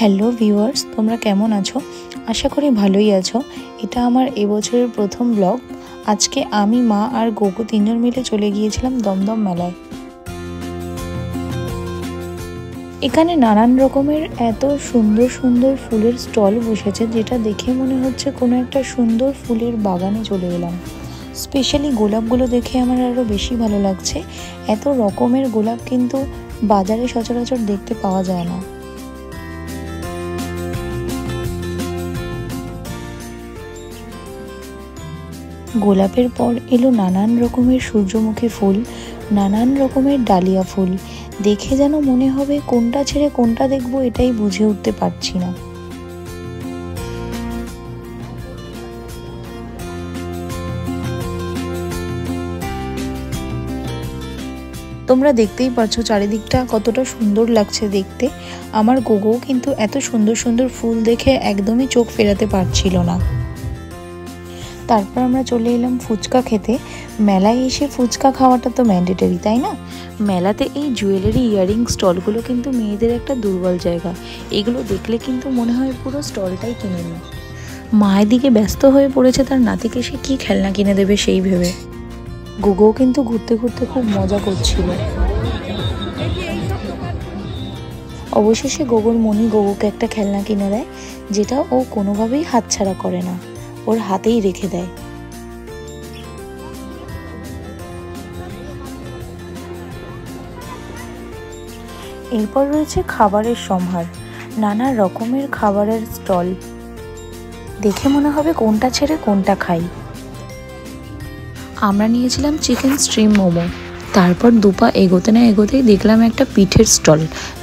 Hello viewers, তোমরা কেমন আছো? আশা করি ভালোই আছো। এটা আমার এবছরের প্রথম ব্লগ। আজকে আমি, মা আর গোগো তিনজন মিলে চলে গিয়েছিলাম দমদম মেলায়। এখানে নানান রকমের এত সুন্দর সুন্দর ফুলের স্টল বসেছে, যেটা দেখে মনে হচ্ছে কোনো একটা সুন্দর ফুলের বাগানে চলে এলাম। স্পেশালি গোলাপগুলো দেখে আমার আরও বেশি ভালো লাগছে। এত রকমের গোলাপ কিন্তু বাজারে সচরাচর দেখতে পাওয়া যায় না। গোলাপের পর এলো নানান রকমের সূর্যমুখী ফুল, নানান রকমের ডালিয়া ফুল। দেখে যেন মনে হবে কোনটা ছেড়ে কোনটা দেখবো এটাই বুঝে উঠতে পারছি না। তোমরা দেখতেই পারছো চারিদিকটা কতটা সুন্দর লাগছে দেখতে। আমার গোগো কিন্তু এত সুন্দর সুন্দর ফুল দেখে একদমই চোখ ফেরাতে পারছিল না। তারপর আমরা চলে এলাম ফুচকা খেতে। মেলায় এসে ফুচকা খাওয়াটা তো ম্যান্ডেটরি, তাই না? মেলাতে এই জুয়েলারি ইয়ারিং স্টলগুলো কিন্তু মেয়েদের একটা দুর্বল জায়গা। এগুলো দেখলে কিন্তু মনে হয় পুরো স্টলটাই কিনে নিই। মায়ের দিকে ব্যস্ত হয়ে পড়েছে তার নাতিকে সে কী খেলনা কিনে দেবে সেই ভেবে। গোগো কিন্তু ঘুরতে ঘুরতে খুব মজা করছিল। অবশেষে গোগোর মনি গোগোকে একটা খেলনা কিনে দেয়, যেটা ও কোনোভাবেই হাতছাড়া করে না, ওর হাতেই রেখে দেয়। এরপর রয়েছে খাবারের সম্ভার, নানা রকমের খাবারের স্টল। দেখে মনে হবে কোনটা ছেড়ে কোনটা খাই। আমরা নিয়েছিলাম চিকেন স্ট্রিম মোমো। তারপর দুপা এগোতে না এগোতেই দেখলাম একটা পিঠের স্টল,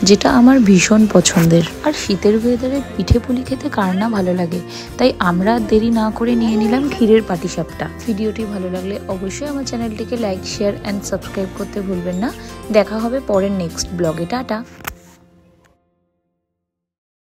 যেটা আমার ভীষণ পছন্দের। আর শীতের ওয়েদারে পিঠে পুলি খেতে কার না ভালো লাগে, তাই আমরা দেরি না করে নিয়ে নিলাম ক্ষীরের পাটিসাপটা। ভিডিওটি ভালো লাগলে অবশ্যই আমার চ্যানেলটিকে লাইক, শেয়ার অ্যান্ড সাবস্ক্রাইব করতে ভুলবেন না। দেখা হবে পরের নেক্সট ব্লগে। টাটা।